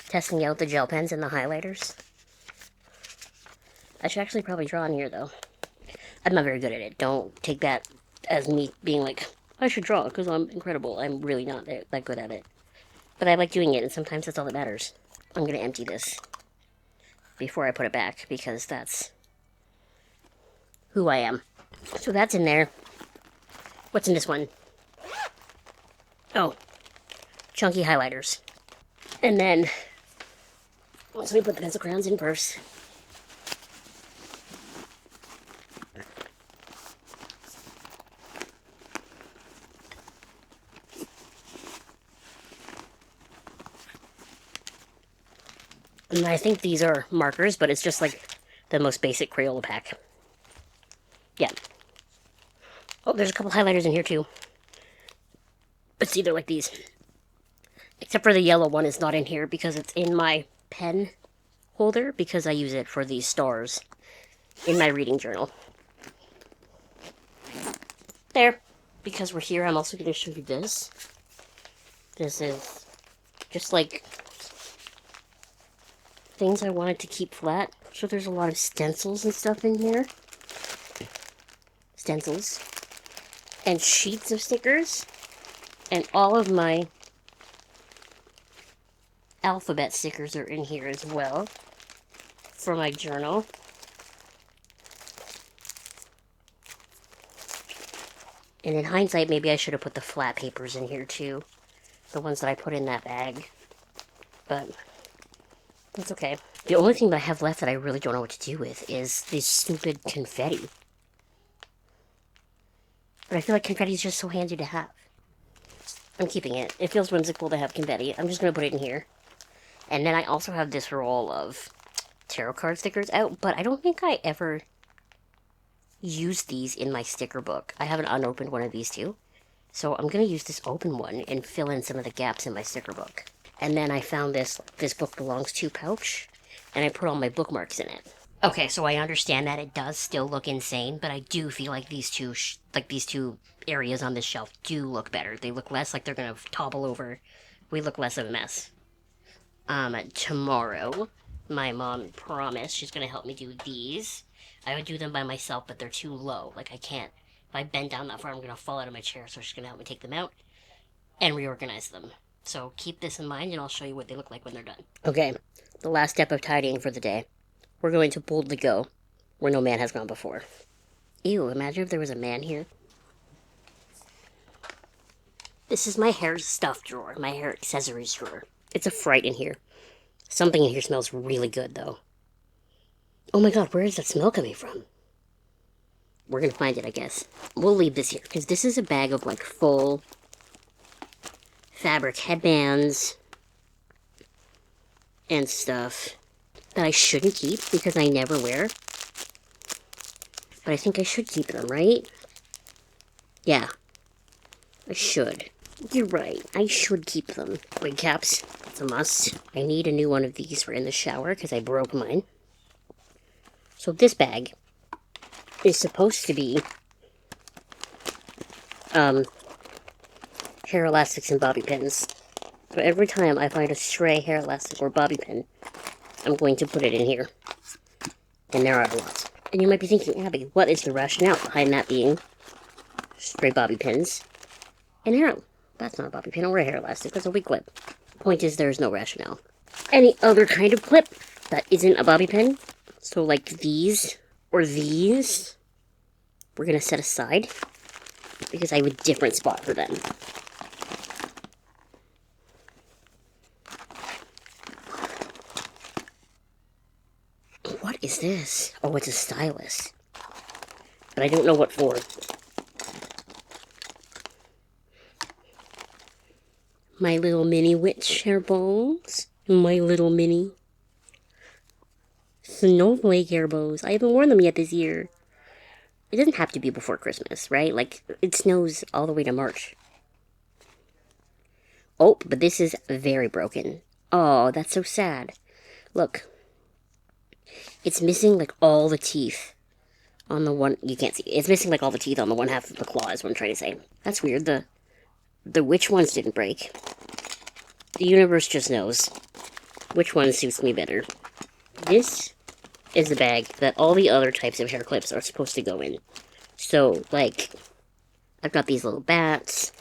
testing out the gel pens and the highlighters. I should actually probably draw on here, though. I'm not very good at it. Don't take that as me being like, I should draw because I'm incredible. I'm really not that good at it. But I like doing it, and sometimes that's all that matters. I'm going to empty this before I put it back, because that's who I am. So that's in there. What's in this one? Oh, chunky highlighters. And then, let me put the pencil crayons in first. And I think these are markers, but it's just like the most basic Crayola pack. Yeah. Oh, there's a couple highlighters in here too. But see, they're like these. Except for the yellow one is not in here because it's in my pen holder because I use it for these stars in my reading journal. There. Because we're here, I'm also going to show you this. This is just like things I wanted to keep flat. So there's a lot of stencils and stuff in here. Stencils. And sheets of stickers. And all of my alphabet stickers are in here as well. For my journal. And in hindsight, maybe I should have put the flat papers in here too. The ones that I put in that bag. But that's okay. The only thing that I have left that I really don't know what to do with is this stupid confetti. But I feel like confetti is just so handy to have. I'm keeping it. It feels whimsical to have confetti. I'm just going to put it in here. And then I also have this roll of tarot card stickers out, but I don't think I ever used these in my sticker book. I have an unopened one of these too. So I'm going to use this open one and fill in some of the gaps in my sticker book. And then I found this book belongs to pouch, and I put all my bookmarks in it. Okay, so I understand that it does still look insane, but I do feel like these two areas on this shelf do look better. They look less like they're going to topple over. We look less of a mess. Tomorrow, my mom promised she's going to help me do these. I would do them by myself, but they're too low. Like, I can't. If I bend down that far, I'm going to fall out of my chair, so she's going to help me take them out and reorganize them. So keep this in mind, and I'll show you what they look like when they're done. Okay, the last step of tidying for the day. We're going to boldly go where no man has gone before. Ew, imagine if there was a man here. This is my hair stuff drawer, my hair accessories drawer. It's a fright in here. Something in here smells really good, though. Oh my god, where is that smell coming from? We're gonna find it, I guess. We'll leave this here, because this is a bag of, like, full fabric headbands and stuff that I shouldn't keep because I never wear. But I think I should keep them, right? Yeah. I should. You're right. I should keep them. Wig caps. It's a must. I need a new one of these for in the shower because I broke mine. So this bag is supposed to be hair elastics and bobby pins. But every time I find a stray hair elastic or bobby pin, I'm going to put it in here. And there are a lot. And you might be thinking, Abby, what is the rationale behind that being stray bobby pins and hair? That's not a bobby pin or a hair elastic, that's a wig clip. The point is, there is no rationale. Any other kind of clip that isn't a bobby pin, so like these or these, we're going to set aside because I have a different spot for them. What is this? Oh, it's a stylus. But I don't know what for. My little mini witch hair bows. My little mini snowflake hair bows. I haven't worn them yet this year. It doesn't have to be before Christmas, right? Like, it snows all the way to March. Oh, but this is very broken. Oh, that's so sad. Look. It's missing like all the teeth on the one, you can't see. It's missing like all the teeth on the one half of the claw is what I'm trying to say. That's weird. The which ones didn't break. The universe just knows which one suits me better. This is the bag that all the other types of hair clips are supposed to go in. So, like, I've got these little bats,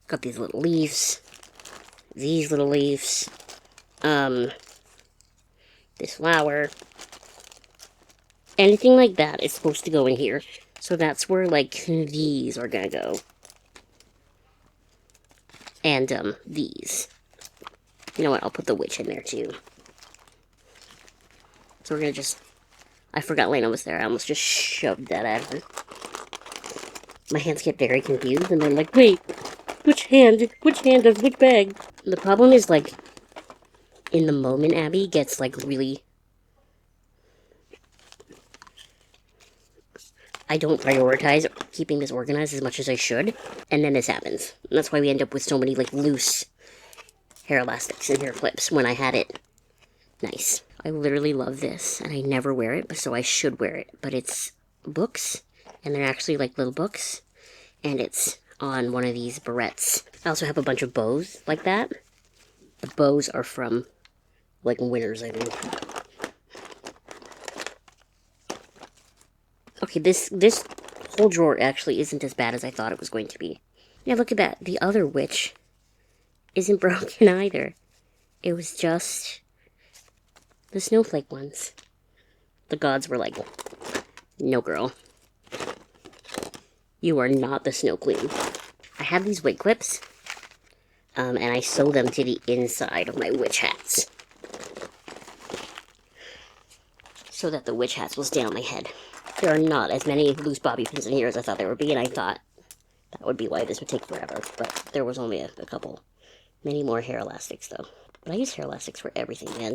got these little leaves, these little leaves, this flower. Anything like that is supposed to go in here. So that's where, like, these are gonna go. And, these. You know what, I'll put the witch in there, too. So we're gonna just... I forgot Lena was there. I almost just shoved that at her. My hands get very confused, and I'm like, wait, which hand does which bag? The problem is, like, in the moment, Abby gets, like, really... I don't prioritize keeping this organized as much as I should, and then this happens. And that's why we end up with so many, like, loose hair elastics and hair clips when I had it nice. I literally love this, and I never wear it, so I should wear it. But it's books, and they're actually, like, little books, and it's on one of these barrettes. I also have a bunch of bows like that. The bows are from, like, Winners, I think. Okay, this whole drawer actually isn't as bad as I thought it was going to be. Yeah, look at that. The other witch isn't broken either. It was just the snowflake ones. The gods were like, no, girl. You are not the snow queen. I have these wig clips, and I sew them to the inside of my witch hats. So that the witch hats will stay on my head. There are not as many loose bobby pins in here as I thought there would be, and I thought that would be why this would take forever. But there was only a couple. Many more hair elastics, though. But I use hair elastics for everything, man.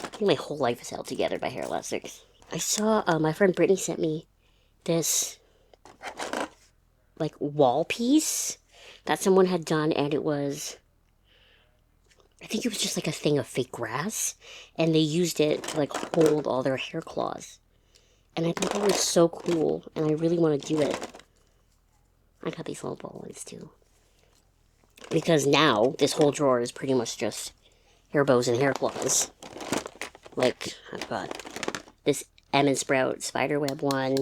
I think my whole life is held together by hair elastics. I saw, my friend Brittany sent me this, like, wall piece that someone had done, and it was... I think it was just, like, a thing of fake grass, and they used it to, like, hold all their hair claws. And I thought that was so cool, and I really want to do it. I got these little ball ones, too. Because now, this whole drawer is pretty much just hair bows and hair claws. Like, I've got this Em& Sprout spiderweb one.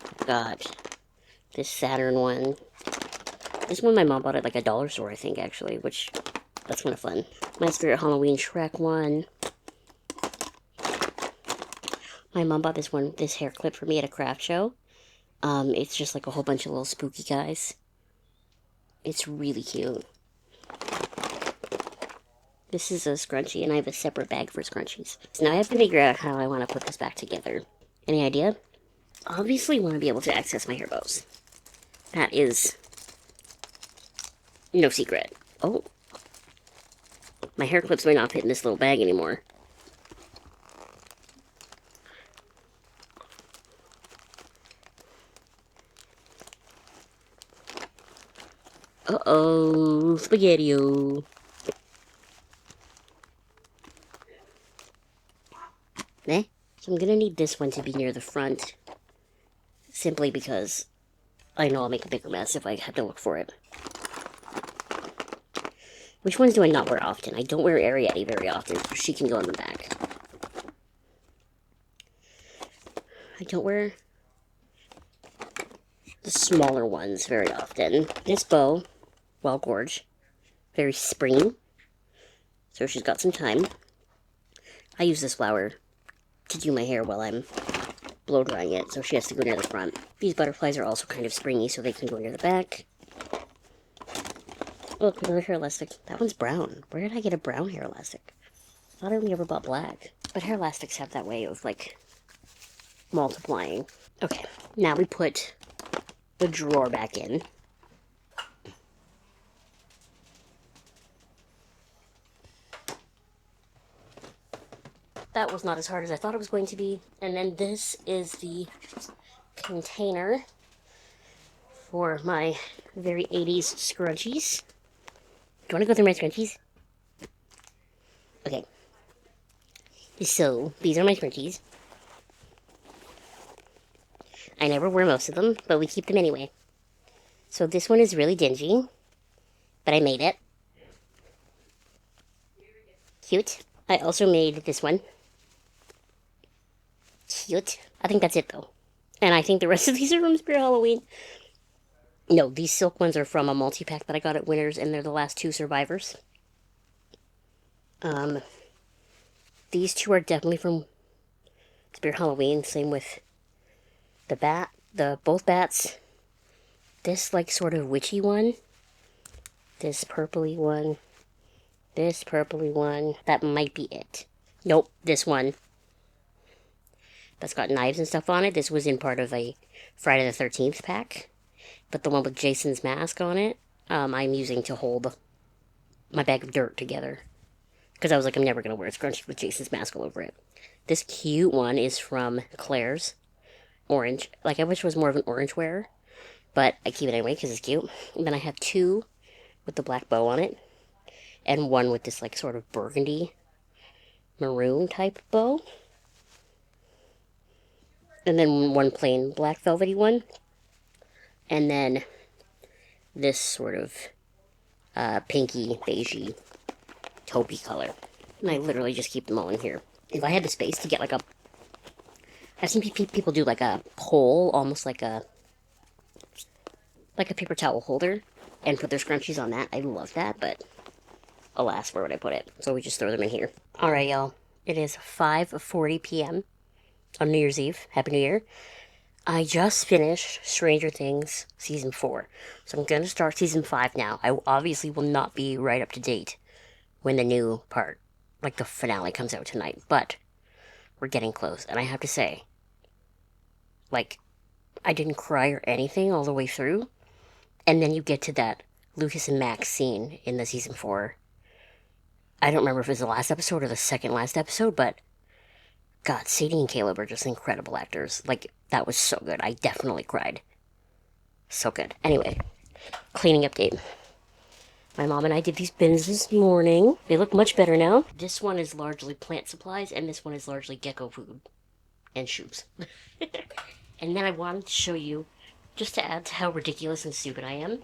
I've got this Saturn one. This one my mom bought at, like, a dollar store, I think, actually, which, that's kind of fun. My Spirit Halloween Shrek one. My mom bought this hair clip for me at a craft show. It's just like a whole bunch of little spooky guys. It's really cute. This is a scrunchie, and I have a separate bag for scrunchies. So now I have to figure out how I want to put this back together. Any idea? Obviously want to be able to access my hair bows. That is no secret. Oh. My hair clips might not fit in this little bag anymore. Uh-oh, spaghetti-o. So I'm gonna need this one to be near the front. Simply because I know I'll make a bigger mess if I have to look for it. Which ones do I not wear often? I don't wear Ariadne very often, so she can go in the back. I don't wear the smaller ones very often. This bow, well gorge, very springy, so she's got some time. I use this flower to do my hair while I'm blow drying it, so she has to go near the front. These butterflies are also kind of springy, so they can go near the back. Look, another hair elastic. That one's brown. Where did I get a brown hair elastic? I thought I only ever bought black. But hair elastics have that way of, like, multiplying. Okay, now we put the drawer back in. That was not as hard as I thought it was going to be. And then this is the container for my very 80s scrunchies. Do you want to go through my scrunchies? Okay. So, these are my scrunchies. I never wear most of them, but we keep them anyway. So this one is really dingy, but I made it. Cute. I also made this one. Cute. I think that's it, though. And I think the rest of these are from Spirit Halloween. No, these silk ones are from a multi-pack that I got at Winners, and they're the last two survivors. These two are definitely from Spirit Halloween. Same with both bats. This, like, sort of witchy one. This purpley one. This purpley one. That might be it. Nope, this one. That's got knives and stuff on it. This was in part of a Friday the 13th pack. But the one with Jason's mask on it, I'm using to hold my bag of dirt together. Because I was like, I'm never going to wear a scrunchie with Jason's mask all over it. This cute one is from Claire's. Orange. Like, I wish it was more of an orange wearer. But I keep it anyway because it's cute. And then I have two with the black bow on it. And one with this, like, sort of burgundy maroon type bow. And then one plain black velvety one. And then this sort of pinky, beigey, taupey color. And I literally just keep them all in here. If I had the space to get like a... I've seen people do like a pole, almost like a paper towel holder, and put their scrunchies on that. I love that, but alas, where would I put it? So we just throw them in here. Alright, y'all. It is 5:40 p.m. on New Year's Eve. Happy New Year. I just finished Stranger Things Season 4. So I'm going to start Season 5 now. I obviously will not be right up to date when the new part, like the finale, comes out tonight. But we're getting close. And I have to say, like, I didn't cry or anything all the way through. And then you get to that Lucas and Max scene in the Season 4. I don't remember if it was the last episode or the second last episode, but God, Sadie and Caleb are just incredible actors. Like, that was so good. I definitely cried. So good. Anyway, cleaning update. My mom and I did these bins this morning. They look much better now. This one is largely plant supplies, and this one is largely gecko food and shoes. And then I wanted to show you, just to add to how ridiculous and stupid I am,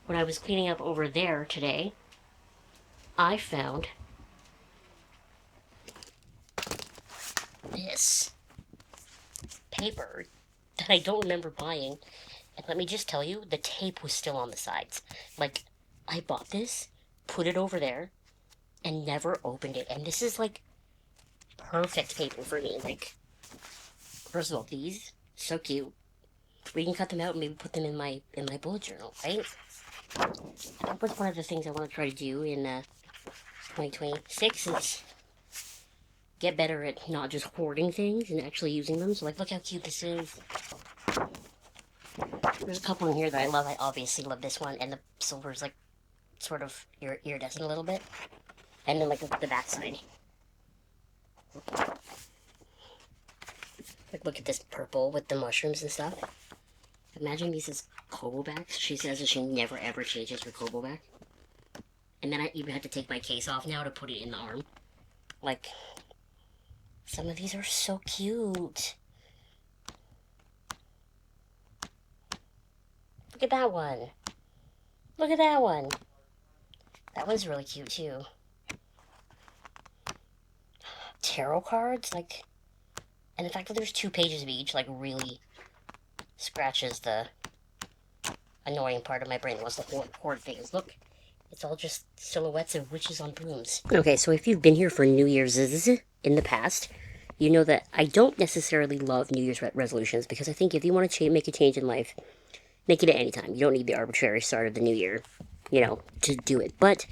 when I was cleaning up over there today, I found this paper that I don't remember buying. And let me just tell you, the tape was still on the sides. Like, I bought this, put it over there, and never opened it. And this is, like, perfect paper for me. Like, first of all, these, so cute. We can cut them out and maybe put them in my bullet journal, right? That was one of the things I want to try to do in 2026 is get better at not just hoarding things and actually using them. So, like, look how cute this is. There's a couple in here that I love. I obviously love this one, and the silver is, like, sort of iridescent a little bit. And then, like, the back side. Like, look at this purple with the mushrooms and stuff. Imagine these as Kobo backs. She says that she never ever changes her Kobo back. And then I even had to take my case off now to put it in the arm. Like, some of these are so cute. Look at that one. Look at that one. That one's really cute too. Tarot cards, like, and the fact that there's 2 pages of each, like, really scratches the annoying part of my brain that wants to hoard things. Look, it's all just silhouettes of witches on brooms. Okay, so if you've been here for New Year's in the past, you know that I don't necessarily love New Year's resolutions, because I think if you want to make a change in life, make it at any time. You don't need the arbitrary start of the new year, to do it. But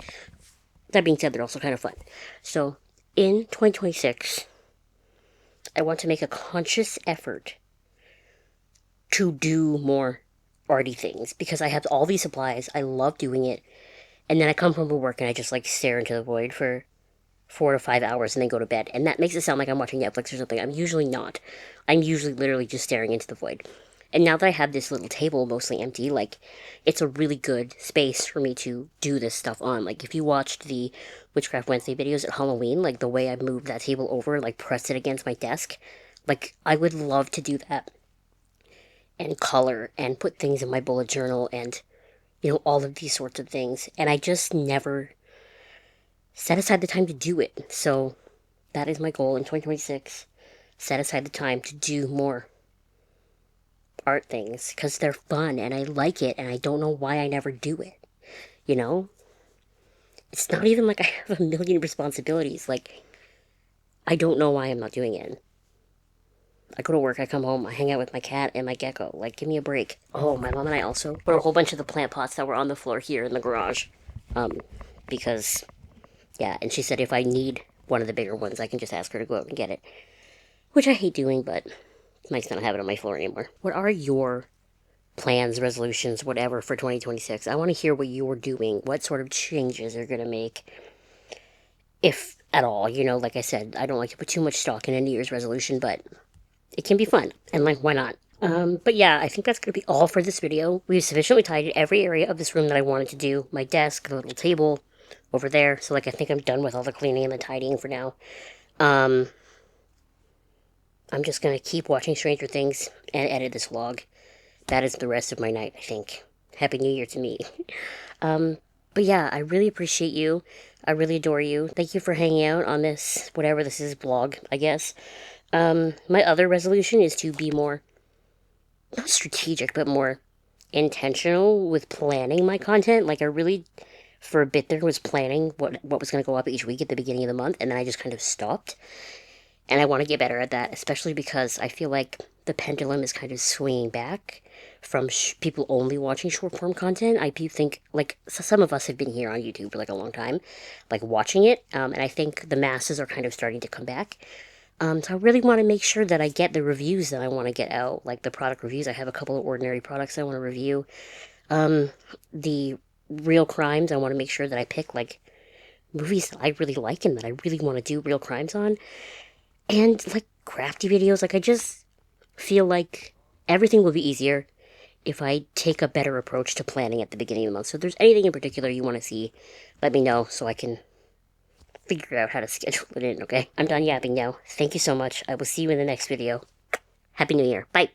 that being said, they're also kind of fun. So in 2026, I want to make a conscious effort to do more arty things, because I have all these supplies. I love doing it. And then I come home from work and I just, like, stare into the void for 4 to 5 hours and then go to bed. And that makes it sound like I'm watching Netflix or something. I'm usually not. I'm usually literally just staring into the void. And now that I have this little table mostly empty, like, it's a really good space for me to do this stuff on. Like, if you watched the Witchcraft Wednesday videos at Halloween, like, the way I moved that table over, like, pressed it against my desk, like, I would love to do that. And color and put things in my bullet journal and, all of these sorts of things. And I just never set aside the time to do it. So that is my goal in 2026. Set aside the time to do more art things because they're fun and I like it and I don't know why I never do it. You know? It's not even like I have a million responsibilities. Like, I don't know why I'm not doing it. I go to work, I come home, I hang out with my cat and my gecko. Like, give me a break. Oh, my mom and I also put a whole bunch of the plant pots that were on the floor here in the garage. Because, yeah, and she said if I need one of the bigger ones, I can just ask her to go out and get it. Which I hate doing, but it's nice not to have it on my floor anymore. What are your plans, resolutions, whatever, for 2026? I want to hear what you're doing, what sort of changes you're going to make, if at all. Like I said, I don't like to put too much stock in a New Year's resolution, but it can be fun, and like, why not? But yeah, I think that's going to be all for this video. We've sufficiently tidied every area of this room that I wanted to do. My desk, the little table over there. So, like, I think I'm done with all the cleaning and the tidying for now. I'm just going to keep watching Stranger Things and edit this vlog. That is the rest of my night, I think. Happy New Year to me. But yeah, I really appreciate you. I really adore you. Thank you for hanging out on this, whatever this is, vlog, I guess. My other resolution is to be more, not strategic, but more intentional with planning my content. Like, I really, for a bit there, was planning what was going to go up each week at the beginning of the month, and then I just kind of stopped. And I want to get better at that, especially because I feel like the pendulum is kind of swinging back from people only watching short-form content. I think, like, some of us have been here on YouTube for, like, a long time, like, watching it, and I think the masses are kind of starting to come back. So I really want to make sure that I get the reviews that I want to get out, like the product reviews. I have a couple of ordinary products I want to review. The real crimes, I want to make sure that I pick, like, movies that I really like and that I really want to do real crimes on. And, like, crafty videos. Like, I just feel like everything will be easier if I take a better approach to planning at the beginning of the month. So if there's anything in particular you want to see, let me know so I can figure out how to schedule it in, okay? I'm done yapping now. Thank you so much. I will see you in the next video. Happy New Year. Bye.